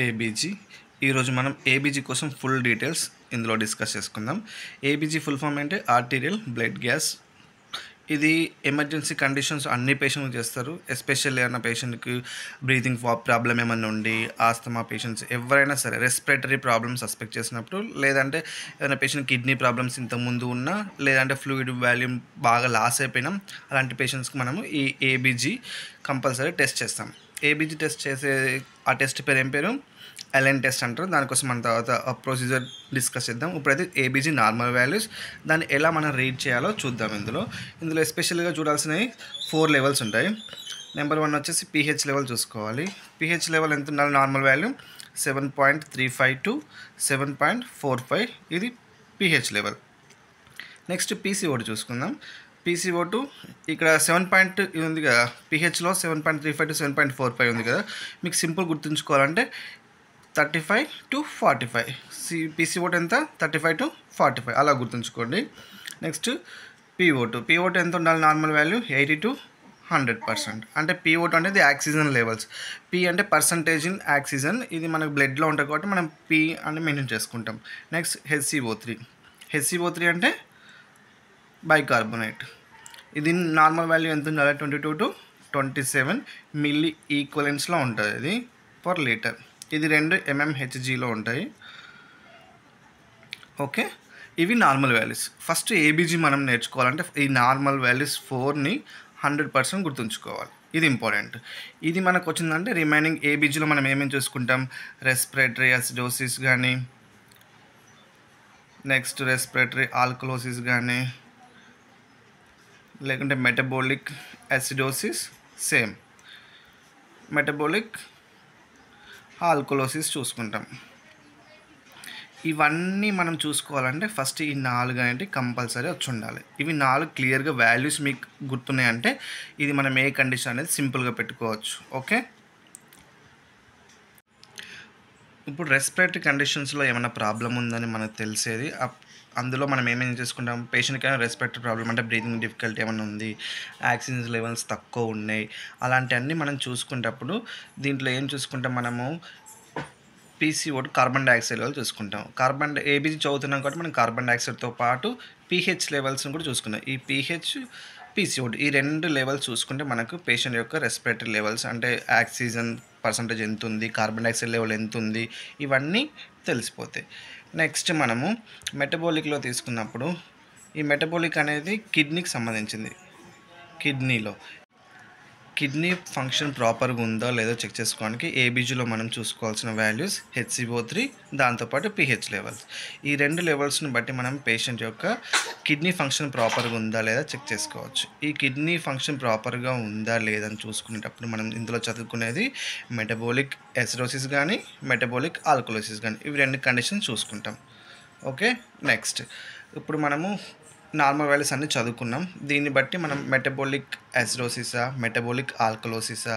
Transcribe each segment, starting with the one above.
ABG ఈరోజు మనం ABG కోసం ఫుల్ డీటెయిల్స్ ఇందులో డిస్కస్ చేసుకుందాం. ఏబీజీ ఫుల్ ఫామ్ అంటే ఆర్టీరియల్ బ్లడ్ గ్యాస్. ఇది ఎమర్జెన్సీ కండిషన్స్ అన్ని పేషెంట్కి చేస్తారు. ఎస్పెషల్లీ ఏమైనా పేషెంట్కి బ్రీతింగ్ ప్రాబ్లం ఏమైనా ఉండి, ఆస్తమా పేషెంట్స్ ఎవరైనా సరే రెస్పిరేటరీ ప్రాబ్లమ్స్ సస్పెక్ట్ చేసినప్పుడు, లేదంటే ఏదైనా పేషెంట్ కిడ్నీ ప్రాబ్లమ్స్ ఇంతకుముందు ఉన్నా, లేదంటే ఫ్లూయిడ్ వాల్యూమ్ బాగా లాస్ అయిపోయినాం, అలాంటి పేషెంట్స్కి మనము ఈ ఏబీజీ కంపల్సరీ టెస్ట్ చేస్తాం. ఏబీజీ టెస్ట్ చేసే ఆ టెస్ట్ పేరు ఏం పేరు? ఎల్ఎన్ టెస్ట్ అంటారు. దానికోసం మన తర్వాత ప్రొసీజర్ డిస్కస్ చేద్దాం. ఇప్పుడైతే ఏబీజీ నార్మల్ వాల్యూస్, దాన్ని ఎలా మనం రీడ్ చేయాలో చూద్దాం. ఇందులో ఎస్పెషల్గా చూడాల్సినవి 4 లెవెల్స్ ఉంటాయి. నెంబర్ 1 వచ్చేసి పీహెచ్ లెవెల్ చూసుకోవాలి. పీహెచ్ లెవెల్ ఎంత ఉండాలి? నార్మల్ వాల్యూ 7.35 to 7.45, ఇది పీహెచ్ లెవెల్. నెక్స్ట్ పీసీఓ2 చూసుకుందాం. పీసీఓ2 ఇక్కడ 7 ఉంది కదా, పీహెచ్లో 7.35 to 7.45 ఉంది కదా. మీకు సింపుల్ గుర్తుంచుకోవాలంటే 35 to 45, పీసీఓ2 ఎంత? 35 to 45 అలా గుర్తుంచుకోండి. నెక్స్ట్ పీఓ2 ఎంత ఉండాలి? Normal value 80 to 100%. అంటే పీఓ2 అనేది ఆక్సిజన్ లెవెల్స్. పీ అంటే పర్సంటేజ్ ఇన్ ఆక్సిజన్, ఇది మనకు బ్లడ్లో ఉంటుంది కాబట్టి మనం పీ అని మెన్షన్ చేసుకుంటాం. నెక్స్ట్ హెచ్సిఓ3 అంటే బైకార్బోనేట్. ఇది నార్మల్ వాల్యూ ఎంత ఉండాలి? 22 to 27 మిల్లీ ఈక్వలెంట్స్లో ఉంటుంది ఇది పర్ లీటర్. ఇది 2 mmHgలో ఉంటాయి. ఓకే, ఇవి నార్మల్ వాల్యూస్. ఫస్ట్ ఏబీజీ మనం నేర్చుకోవాలంటే ఈ నార్మల్ వాల్యూస్ 4ని 100% గుర్తుంచుకోవాలి. ఇది ఇంపార్టెంట్. ఇది మనకు వచ్చిందంటే రిమైనింగ్ ఏబీజీలో మనం ఏమేమి చూసుకుంటాం? రెస్పిరేటరీ అసిడోసిస్ కానీ, నెక్స్ట్ రెస్పిరేటరీ ఆల్కలోసిస్ కానీ, లేకుంటే metabolic acidosis, same metabolic alkalosis చూసుకుంటాం. ఇవన్నీ మనం చూసుకోవాలంటే ఫస్ట్ ఈ 4 అనేది కంపల్సరీ వచ్చి ఉండాలి. ఇవి 4 క్లియర్గా వాల్యూస్ మీకు గుర్తున్నాయంటే ఇది మనం ఏ కండిషన్ అనేది సింపుల్గా పెట్టుకోవచ్చు. ఓకే, ఇప్పుడు రెస్పిరేటరీ కండిషన్స్లో ఏమైనా ప్రాబ్లం ఉందని మనకు తెలిసేది. అందులో మనం ఏమేమి చేసుకుంటాం? పేషెంట్కి ఏమైనా రెస్పిరేటరీ ప్రాబ్లం అంటే బ్రీతింగ్ డిఫికల్టీ ఏమైనా ఉంది, ఆక్సిజన్ లెవెల్స్ తక్కువ ఉన్నాయి, అలాంటివన్నీ మనం చూసుకునేటప్పుడు దీంట్లో ఏం చూసుకుంటాం? మనము పీసీఓ2 కార్బన్ డైఆక్సైడ్ లెవెల్ చూసుకుంటాం. ఏబీజీ చదువుతున్నాం కాబట్టి మనం కార్బన్ డైఆక్సైడ్తో పాటు పీహెచ్ లెవెల్స్ని కూడా చూసుకుంటాం. ఈ పీహెచ్, పీసీఓ2 ఈ 2 లెవెల్స్ చూసుకుంటే మనకు పేషెంట్ యొక్క రెస్పిరేటరీ లెవెల్స్ అంటే ఆక్సిజన్ పర్సంటేజ్ ఎంత ఉంది, కార్బన్ డైఆక్సైడ్ లెవెల్ ఎంత ఉంది, ఇవన్నీ తెలిసిపోతాయి. నెక్స్ట్ మనము మెటబోలిక్లో తీసుకున్నప్పుడు ఈ మెటబోలిక్ అనేది కిడ్నీకి సంబంధించింది. కిడ్నీ ఫంక్షన్ ప్రాపర్గా ఉందో లేదో చెక్ చేసుకోవడానికి ఏబీజీలో మనం చూసుకోవాల్సిన వాల్యూస్ హెచ్సిఓ3, దాంతోపాటు పీహెచ్ లెవెల్స్. ఈ 2 లెవెల్స్ని బట్టి మనం పేషెంట్ యొక్క కిడ్నీ ఫంక్షన్ ప్రాపర్గా ఉందా లేదా చెక్ చేసుకోవచ్చు. ఈ కిడ్నీ ఫంక్షన్ ప్రాపర్గా ఉందా లేదని చూసుకునేటప్పుడు మనం ఇందులో చదువుకునేది మెటబోలిక్ అసిడోసిస్ కానీ, మెటబోలిక్ ఆల్కలోసిస్ కానీ, ఇవి 2 కండిషన్స్ చూసుకుంటాం. ఓకే, నెక్స్ట్ ఇప్పుడు మనము నార్మల్ వాల్యూస్ అన్నీ చదువుకున్నాం. దీన్ని బట్టి మనం మెటబోలిక్ అసిడోసిసా, మెటబోలిక్ ఆల్కలోసిసా,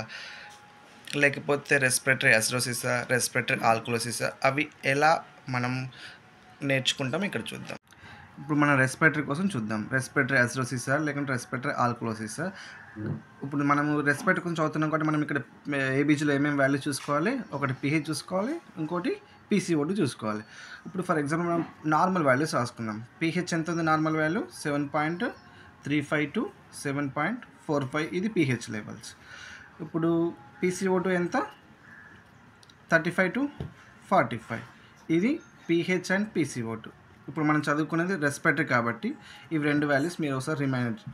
లేకపోతే రెస్పిరేటరీ అసిడోసిసా, రెస్పిరేటరీ ఆల్కలోసిసా, అవి ఎలా మనం నేర్చుకుంటాం ఇక్కడ చూద్దాం. ఇప్పుడు మనం రెస్పిరేటరీ కోసం చూద్దాం. రెస్పిరేటరీ అసిడోసిసా లేకుంటే రెస్పిరేటరీ ఆల్కలోసిసా. ఇప్పుడు మనము రెస్పిరేటరీ కోసం చదువుతున్నాం కాబట్టి మనం ఇక్కడ ఏబీజీలో ఏమేమి వాల్యూ చూసుకోవాలి? ఒకటి పీహెచ్ చూసుకోవాలి, ఇంకోటి పీసీఓ2 చూసుకోవాలి. ఇప్పుడు ఫర్ ఎగ్జాంపుల్ మనం నార్మల్ వాల్యూస్ రాసుకుందాం. పీహెచ్ ఎంత ఉంది? నార్మల్ వాల్యూ 7.35 to 7.45, ఇది పీహెచ్ లెవెల్స్. ఇప్పుడు పీసీఓ2 ఎంత? 35 to 45, ఇది పీహెచ్ అండ్ పీసీఓ2. ఇప్పుడు మనం చదువుకునేది రెస్పిరేటరీ కాబట్టి ఇవి 2 వాల్యూస్ మీరు ఒకసారి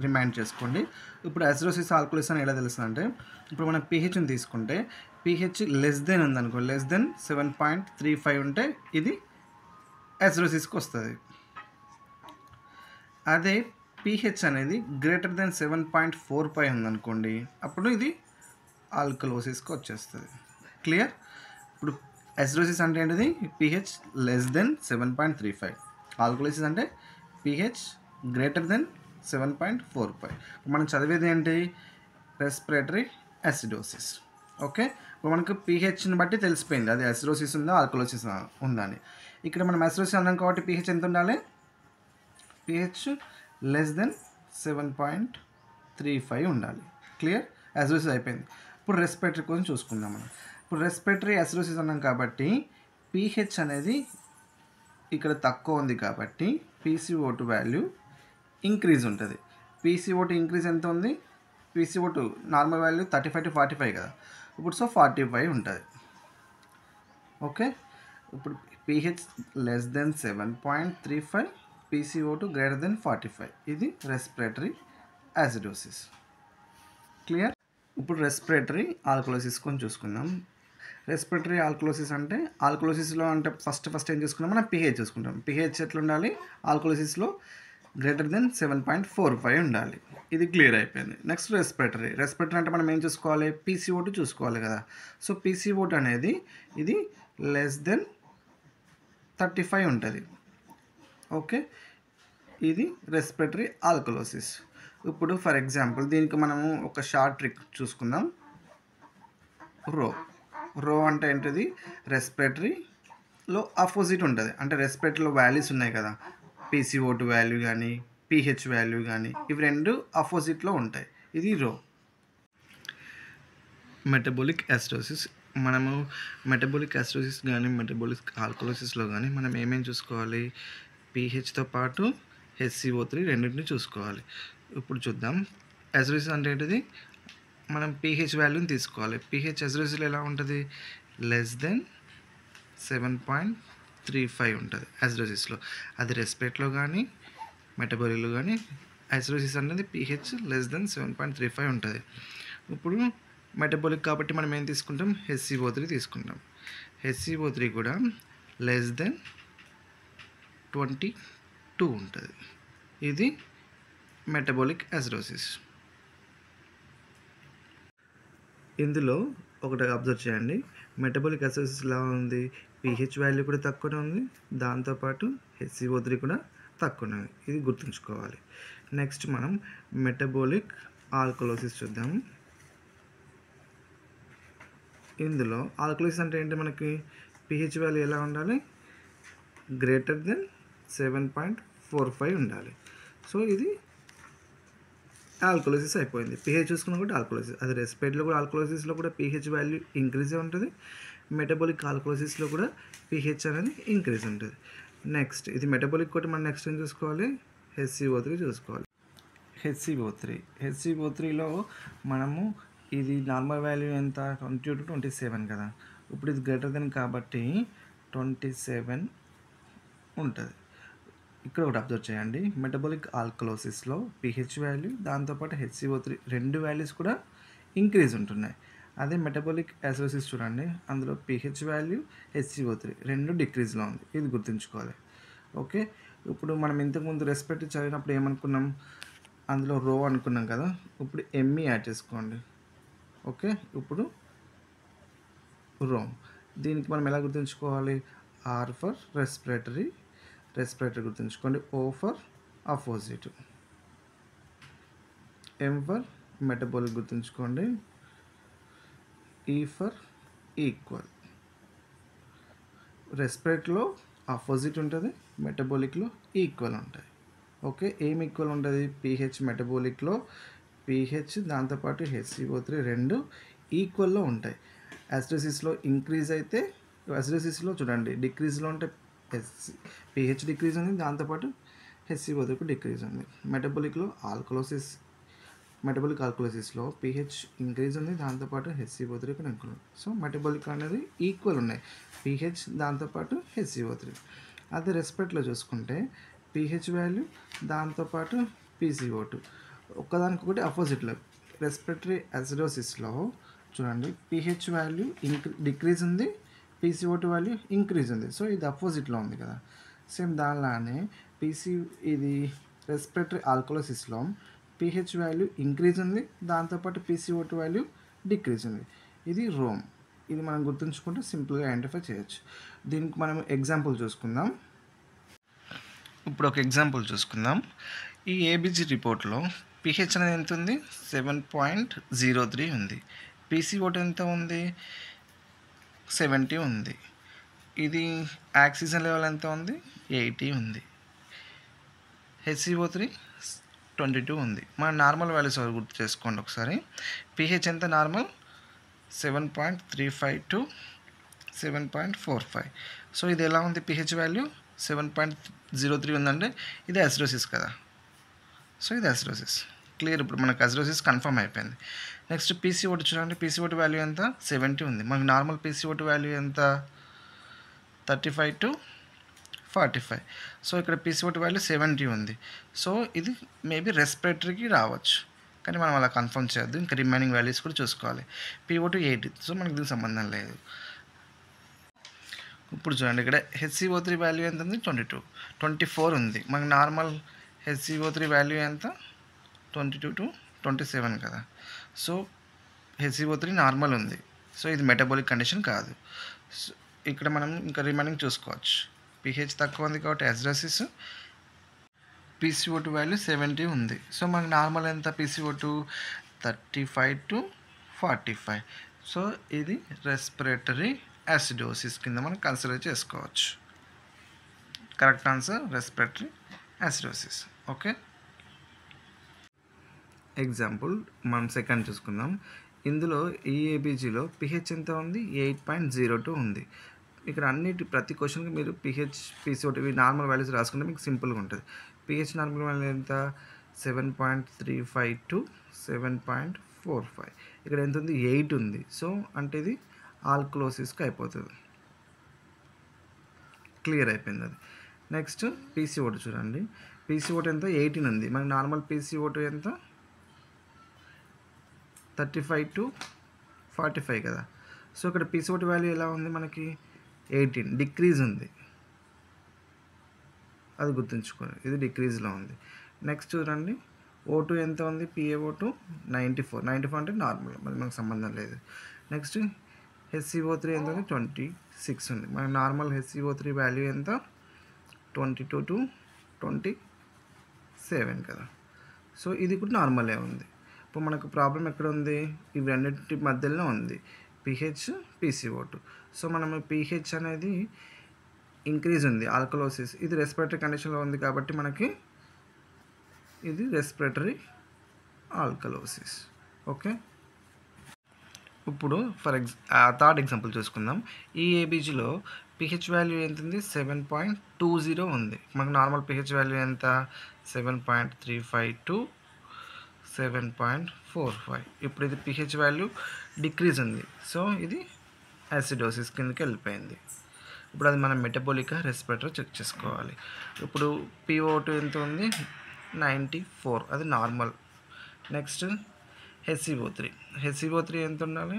రిమైండ్ చేసుకోండి. ఇప్పుడు అసిడోసిస్ ఆల్కలోసిస్ అని ఎలా తెలుస్తుంది అంటే, ఇప్పుడు మనం పీహెచ్ని తీసుకుంటే పీహెచ్ లెస్ దెన్ ఉందనుకో, లెస్ దెన్ 7.35 ఉంటే ఇది అసిడోసిస్కి వస్తుంది. అదే పీహెచ్ అనేది గ్రేటర్ దెన్ 7.45 ఉందనుకోండి, అప్పుడు ఇది ఆల్కలోసిస్కి వచ్చేస్తుంది. క్లియర్? ఇప్పుడు అసిడోసిస్ అంటే ఏంటిది? PH less than 7.35. ఆల్కలోసిస్ అంటే పీహెచ్ గ్రేటర్ దెన్ 7.45. మనం చదివేది ఏంటి? Respiratory acidosis. ఓకే, ఇప్పుడు మనకు పీహెచ్ని బట్టి తెలిసిపోయింది అది అసిడోసిస్ ఉందా ఆల్కలోసిస్ ఉందా అని. ఇక్కడ మనం అసిడోసిస్ అన్నాం కాబట్టి పీహెచ్ ఎంత ఉండాలి? పీహెచ్ లెస్ దెన్ 7.35 ఉండాలి. క్లియర్? అసిడోసిస్ అయిపోయింది. ఇప్పుడు రెస్పిరేటరీ కోసం చూసుకుందాం మనం. ఇప్పుడు రెస్పిరేటరీ అసిడోసిస్ అన్నాం కాబట్టి pH అనేది ఇక్కడ తక్కువ ఉంది కాబట్టి PCO2 వాల్యూ ఇంక్రీజ్ ఉంటుంది. PCO2 ఇంక్రీజ్ ఎంత ఉంది? PCO2 నార్మల్ వాల్యూ 35 to 45 కదా, ఇప్పుడు సో 45 ఉంటుంది. ఓకే, ఇప్పుడు pH less than 7.35, PCO2 greater than 45, ఇది రెస్పిరేటరీ యాసిడోసిస్. క్లియర్? ఇప్పుడు రెస్పిరేటరీ ఆల్కలోసిస్ కొంచెం చూసుకుందాం. రెస్పిరేటరీ ఆల్కలోసిస్ అంటే ఆల్కలోసిస్లో అంటే ఫస్ట్ ఏం చూసుకున్నాం మనం pH చూసుకుంటాం. pH ఎట్లా ఉండాలి? ఆల్కలోసిస్లో గ్రేటర్ దెన్ 7.45 ఉండాలి. ఇది క్లియర్ అయిపోయింది. నెక్స్ట్ రెస్పిరేటరీ అంటే మనం ఏం చూసుకోవాలి? PCO2 చూసుకోవాలి కదా. సో PCO2 అనేది ఇది లెస్ దెన్ 35 ఉంటుంది. ఓకే, ఇది రెస్పిరేటరీ ఆల్కలోసిస్. ఇప్పుడు ఫర్ ఎగ్జాంపుల్ దీనికి మనము ఒక షార్ట్ ట్రిక్ చూసుకుందాం. రో అంటే ఏంటిది? రెస్పిరేటరీలో అపోజిట్ ఉంటుంది. అంటే రెస్పిరేటరీలో వాల్యూస్ ఉన్నాయి కదా, PCO2 వాల్యూ కానీ pH వాల్యూ కానీ, ఇవి రెండు అపోజిట్లో ఉంటాయి. ఇది రో. మెటబోలిక్ యాసిడోసిస్, మనము మెటబోలిక్ యాసిడోసిస్ కానీ మెటబోలిక్ ఆల్కలోసిస్లో కానీ మనం ఏమేమి చూసుకోవాలి? pHతో పాటు HCO3 రెండింటిని చూసుకోవాలి. ఇప్పుడు చూద్దాం. యాసిడోసిస్ అంటే ఏంటిది? మనం pH వాల్యూని తీసుకోవాలి. pH యాసిడోసిస్లో ఎలా ఉంటుంది? లెస్ దెన్ 7.35 ఉంటుంది యాసిడోసిస్లో. అది రెస్పిరేటరీలో కానీ మెటబోలిక్లో కానీ యాసిడోసిస్ అనేది pH లెస్ దెన్ 7.35 ఉంటుంది. ఇప్పుడు మెటబోలిక్ కాబట్టి మనం ఏం తీసుకుంటాం? HCO3 తీసుకుంటాం. HCO3 కూడా లెస్ దెన్ 22 ఉంటుంది. ఇది మెటబోలిక్ యాసిడోసిస్. ఇందులో ఒకటి అబ్జర్వ్ చేయండి. మెటబోలిక్ యాసిడోసిస్ ఎలా ఉంది? pH వాల్యూ కూడా తక్కువనే ఉంది, దాంతోపాటు HCO3 కూడా తక్కువనే ఉంది. ఇది గుర్తుంచుకోవాలి. నెక్స్ట్ మనం మెటబోలిక్ ఆల్కలోసిస్ చూద్దాం. ఇందులో ఆల్కలోసిస్ అంటే ఏంటి? మనకి pH వాల్యూ ఎలా ఉండాలి? గ్రేటర్ దెన్ 7.45 ఉండాలి. సో ఇది ఆల్కలోసిస్ అయిపోయింది. pH చూసుకున్నా కూడా ఆల్కలోసిస్. అది రెస్పిరేటరీలో కూడా ఆల్కలోసిస్లో కూడా pH వాల్యూ ఇంక్రీజే ఉంటుంది. మెటబోలిక్ ఆల్కలోసిస్లో కూడా pH అనేది ఇంక్రీజ్ ఉంటుంది. నెక్స్ట్ ఇది మెటబోలిక్ కూడా మనం నెక్స్ట్ ఏం చూసుకోవాలి? HCO3 చూసుకోవాలి. HCO3లో మనము ఇది నార్మల్ వాల్యూ ఎంత? 22 to 27 కదా. ఇప్పుడు ఇది గ్రేటర్ దెన్ కాబట్టి 27 ఉంటుంది. ఇక్కడ ఒకటి అబ్జర్వ్ చేయండి. మెటబోలిక్ ఆల్కలోసిస్లో pH వాల్యూ దాంతోపాటు HCO3 రెండు వాల్యూస్ కూడా ఇంక్రీజ్ ఉంటున్నాయి. అదే మెటబోలిక్ యాసిడోసిస్ చూడండి, అందులో pH వాల్యూ HCO3 రెండు డిక్రీజ్లో ఉంది. ఇది గుర్తుంచుకోవాలి. ఓకే, ఇప్పుడు మనం ఇంతకుముందు రెస్పిరేటరీ చదివినప్పుడు ఏమనుకున్నాం? అందులో రో అనుకున్నాం కదా. ఇప్పుడు ME యాడ్ చేసుకోండి. ఓకే, ఇప్పుడు రో. దీనికి మనం ఎలా గుర్తుంచుకోవాలి? R ఫర్ రెస్పిరేటరీ గుర్తుంచుకోండి. O for opposite, M for metabolic గుర్తుంచుకోండి, E ఫర్ ఈక్వల్. రెస్పిరేటరీలో అపోజిట్ ఉంటుంది, మెటబోలిక్లో ఈక్వల్ ఉంటుంది. ఓకే, ఏం ఈక్వల్ ఉంటుంది? pH మెటబోలిక్లో pH దాంతోపాటు HCO3 రెండు ఈక్వల్లో ఉంటాయి. యాసిడోసిస్లో ఇంక్రీజ్ అయితే, యాసిడోసిస్లో చూడండి డిక్రీజ్లో ఉంటే pH డిక్రీజ్ ఉంది, దాంతోపాటు HCO3 డిక్రీజ్ ఉంది. మెటబోలిక్ ఆల్కలోసిస్లో pH ఇంక్రీజ్ ఉంది, దాంతోపాటు HCO3 కూడా ఇంక్రీజ్ ఉంది. సో మెటబోలిక్ అనేది ఈక్వల్ ఉన్నాయి, pH దాంతోపాటు HCO3. అదే రెస్పిరేటరీలో చూసుకుంటే pH వాల్యూ దాంతోపాటు PCO2 ఒక్కదానికొకటి అపోజిట్లో. రెస్పిరేటరీ యాసిడోసిస్లో చూడండి pH వాల్యూ డిక్రీజ్ ఉంది, PCO2 వాల్యూ ఇంక్రీజ్ ఉంది. సో ఇది అపోజిట్లో ఉంది కదా. సేమ్ దానిలానే ఇది రెస్పిరేటరీ ఆల్కలోసిస్లో pH వాల్యూ ఇంక్రీజ్ ఉంది, దాంతోపాటు PCO2 వాల్యూ డిక్రీజ్ ఉంది. ఇది రోమ్. ఇది మనం గుర్తుంచుకుంటే సింపుల్గా ఐడెంటిఫై చేయొచ్చు. దీనికి మనం ఎగ్జాంపుల్ చూసుకుందాం. ఇప్పుడు ఒక ఎగ్జాంపుల్ చూసుకుందాం. ఈ ఏబిజీ రిపోర్ట్లో pH అనేది ఎంత ఉంది? 7.03 ఉంది. PCO2 ఎంత ఉంది? 70 ఉంది. ఇది ఆక్సిజన్ లెవెల్ ఎంత ఉంది? 80 ఉంది. HCO3 22 ఉంది. మన నార్మల్ వాల్యూస్ గుర్తు చేసుకోండి ఒకసారి. pH ఎంత నార్మల్? 7.35 టు 7.45. సో ఇది ఎలా ఉంది పిహెచ్ వాల్యూ 7.03 ఉందంటే ఇది అసిడోసిస్ కదా. సో ఇది అసిడోసిస్. క్లియర్. ఇప్పుడు మనకు అసిడోసిస్ కన్ఫర్మ్ అయిపోయింది. నెక్స్ట్ పీసీఓటీ చూడండి. పీసీఓటీ వాల్యూ ఎంత 70 ఉంది. మనకు నార్మల్ పీసీఓటీ వాల్యూ ఎంత 35 టు 45. సో ఇక్కడ పీసీఓటీ వాల్యూ 70 ఉంది. సో ఇది మేబీ రెస్పిరేటరీకి రావచ్చు, కానీ మనం అలా కన్ఫర్మ్ చేయొద్దు. ఇంకా రిమైనింగ్ వాల్యూస్ కూడా చూసుకోవాలి. పిఓ2 80. సో మనకు దీనికి సంబంధం లేదు. ఇప్పుడు చూడండి, ఇక్కడ హెచ్సిఓ3 వాల్యూ ఎంత ఉంది 24 ఉంది. మనకు నార్మల్ హెచ్సిఓ3 వాల్యూ ఎంత 22 టు 27 కదా. సో హెచ్సిఓ3 నార్మల్ ఉంది. సో ఇది మెటబాలిక్ కండిషన్ కాదు. సో ఇక్కడ మనం ఇంకా రిమైనింగ్ చూసుకోవచ్చు. పిహెచ్ తక్కువ ఉంది కాబట్టి అసిడోసిస్. పీసీఓ2 వాల్యూ 70 ఉంది. సో మనకు నార్మల్ ఎంత పీసీఓ2 35 టు 45. సో ఇది రెస్పిరేటరీ యాసిడోసిస్ కింద మనం కన్సిడర్ చేసుకోవచ్చు. Correct answer respiratory acidosis. Okay. Example మనం సెకండ్ చూసుకుందాం. ఇందులో ఈఏబీజీలో పిహెచ్ ఎంత ఉంది 8.02 ఉంది. ఇక్కడ ప్రతి క్వశ్చన్కి మీరు పిహెచ్ పీసీఓటీ నార్మల్ వాల్యూస్ రాసుకుంటే మీకు సింపుల్గా ఉంటుంది. పిహెచ్ నార్మల్ వాల్యూ ఎంత 7.35 టు 7.45. ఇక్కడ ఎంత ఉంది 8 ఉంది. సో అంటే ఇది ఆల్కలోసిస్కి అయిపోతుంది. క్లియర్ అయిపోయింది అది. నెక్స్ట్ పీసీఓటీ చూడండి. పీసీఓటీ ఎంత 18 ఉంది. మనకి నార్మల్ పీసీఓటీ ఎంత 35 టు 45 కదా. సో ఇక్కడ పీసీఓటీ వాల్యూ ఎలా ఉంది మనకి 18, డిక్రీజ్ ఉంది. అది గుర్తుంచుకోండి, ఇది డిక్రీజ్లో ఉంది. నెక్స్ట్ చూడండి, O2 ఎంత ఉంది PaO2 94 అంటే నార్మల్, మరి మనకు సంబంధం లేదు. నెక్స్ట్ HCO3 ఎంత ఉంది 26 ఉంది. మనకి నార్మల్ HCO3 వాల్యూ ఎంత 22 టు 27 కదా. సో ఇది కూడా నార్మలే ఉంది. ఇప్పుడు మనకు ప్రాబ్లం ఎక్కడ ఉంది, ఇవి రెండింటి మధ్యలో ఉంది, పిహెచ్ PCO2. సో మనం పిహెచ్ అనేది ఇంక్రీజ్ ఉంది, ఆల్కలోసిస్. ఇది రెస్పిరేటరీ కండిషన్లో ఉంది కాబట్టి మనకి ఇది రెస్పిరేటరీ ఆల్కలోసిస్. ఓకే. ఇప్పుడు థర్డ్ ఎగ్జాంపుల్ చూసుకుందాం. ఈ ఏబీజీలో పిహెచ్ వాల్యూ ఎంత ఉంది 7.20 ఉంది. మనకు నార్మల్ పిహెచ్ వాల్యూ ఎంత 7.35 టు 7.45. ఇప్పుడు ఇది పిహెచ్ వాల్యూ డిక్రీజ్ ఉంది. సో ఇది యాసిడోసిస్ కిందకి వెళ్ళిపోయింది. ఇప్పుడు అది మనం మెటబాలిక్ రెస్పిరేటరీ చెక్ చేసుకోవాలి. ఇప్పుడు PO2 ఎంత ఉంది 94, అది నార్మల్. నెక్స్ట్ HCO3 ఎంత ఉండాలి,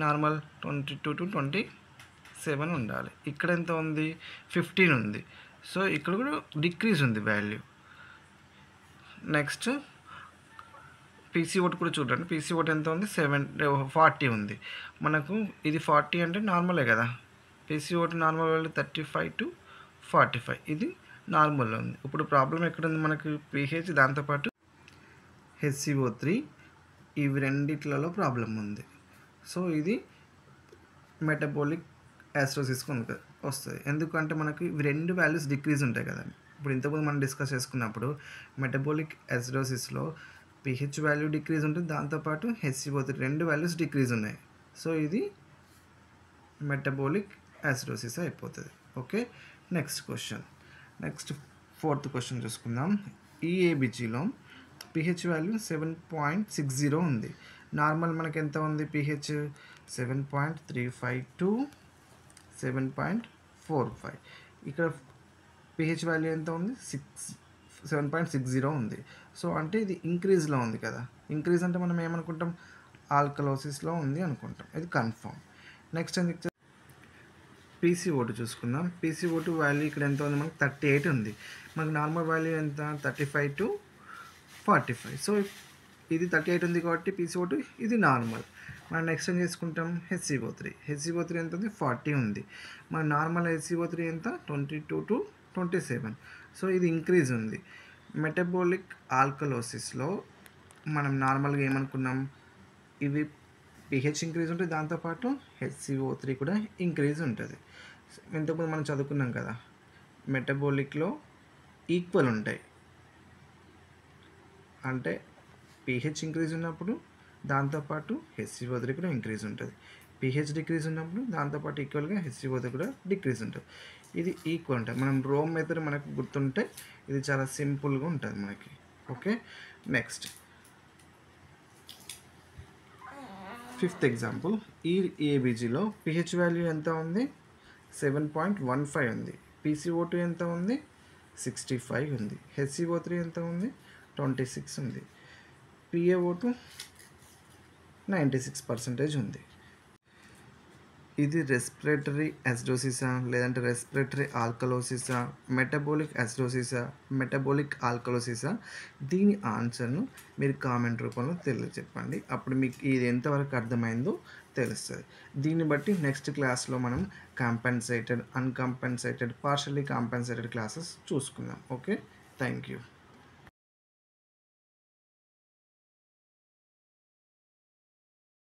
నార్మల్ 22 టు 27 ఉండాలి. ఇక్కడ ఎంత ఉంది 15 ఉంది. సో ఇక్కడ కూడా డిక్రీజ్ ఉంది వాల్యూ. నెక్స్ట్ PCO2 కూడా చూడండి. PCO2 ఎంత ఉంది 40 ఉంది. మనకు ఇది 40 అంటే నార్మలే కదా. PCO2 నార్మల్ వాల్యూ 35 టు 45, ఇది నార్మల్లో ఉంది. ఇప్పుడు ప్రాబ్లం ఎక్కడ ఉంది మనకు పిహెచ్, దాంతోపాటు HCO3, ఇవి రెండిట్లలో ప్రాబ్లం ఉంది. సో ఇది మెటబాలిక్ యాసిడోసిస్కి వస్తుంది. ఎందుకంటే మనకి ఇవి రెండు వాల్యూస్ డిక్రీజ్ ఉంటాయి కదా. ఇప్పుడు ఇంతకుముందు మనం డిస్కస్ చేసుకున్నప్పుడు మెటబాలిక్ యాసిడోసిస్లో పిహెచ్ వాల్యూ డిక్రీజ్ ఉంటుంది, దాంతోపాటు HCO3 రెండు వాల్యూస్ డిక్రీజ్ ఉన్నాయి. సో ఇది మెటబాలిక్ యాసిడోసిస్ అయిపోతుంది. ఓకే. నెక్స్ట్ ఫోర్త్ క్వశ్చన్ చూసుకుందాం. ఈ ఏబిజిలో పిహెచ్ వాల్యూ 7.60 ఉంది. నార్మల్ మనకి ఎంత ఉంది పిహెచ్ 7.35 టు 7.45. ఇక్కడ పిహెచ్ వాల్యూ ఎంత ఉంది 7.60 ఉంది. సో అంటే ఇది ఇంక్రీజ్లో ఉంది కదా. ఇంక్రీజ్ అంటే మనం ఏమనుకుంటాం, ఆల్కలోసిస్లో ఉంది అనుకుంటాం. ఇది కన్ఫర్మ్. నెక్స్ట్ PCO2 చూసుకుందాం. PCO2 వాల్యూ ఇక్కడ ఎంత ఉంది మనకి 38 ఉంది. మనకు నార్మల్ వాల్యూ ఎంత 35 టు 45. సో ఇది 38 ఉంది కాబట్టి PCO2 ఇది నార్మల్. మనం నెక్స్ట్ ఏం చేసుకుంటాం, HCO3 ఎంత ఉంది 40 ఉంది. మన నార్మల్ HCO3 ఎంత 22 టు 27. సో ఇది ఇంక్రీజ్ ఉంది. మెటబాలిక్ ఆల్కలోసిస్లో మనం నార్మల్గా ఏమనుకున్నాం, ఇవి పిహెచ్ ఇంక్రీజ్ ఉంటుంది, దాంతోపాటు HCO3 కూడా ఇంక్రీజ్ ఉంటుంది. ఇంతకుముందు మనం చదువుకున్నాం కదా, మెటబాలిక్లో ఈక్వల్ ఉంటాయి. అంటే పిహెచ్ ఇంక్రీజ్ ఉన్నప్పుడు దాంతోపాటు HCO3 కూడా ఇంక్రీజ్ ఉంటుంది. pH డిక్రీజ్ ఉన్నప్పుడు దాంతోపాటు ఈక్వల్గా HCO3 కూడా డిక్రీజ్ ఉంటుంది. ఇది ఈక్వల్ ఉంటుంది. మనం రో మెథడ్ మనకు గుర్తుంటే ఇది చాలా సింపుల్గా ఉంటుంది మనకి. Okay, next 5th example. ఈ ఏబీజీలో pH వాల్యూ ఎంత ఉంది? 7.15 ఉంది. PCO2 ఎంత ఉంది? 65 ఉంది. HCO3 ఎంత ఉంది? 26 ఉంది. PaO2 96% ఉంది. ఇది రెస్పిరేటరీ అసిడోసిసా లేదంటే రెస్పిరేటరీ ఆల్కలోసిసా, మెటబోలిక్ అసిడోసిసా, మెటబోలిక్ ఆల్కలోసిసా? దీని ఆన్సర్ను మీరు కామెంట్ రూపంలో తెలియజెప్పండి. అప్పుడు మీకు ఇది ఎంతవరకు అర్థమైందో తెలుస్తుంది. దీన్ని బట్టి నెక్స్ట్ క్లాస్లో మనం కాంపెన్సేటెడ్, అన్కాంపెన్సేటెడ్, పార్షల్లీ కాంపెన్సేటెడ్ క్లాసెస్ చూసుకుందాం. Okay, thank you.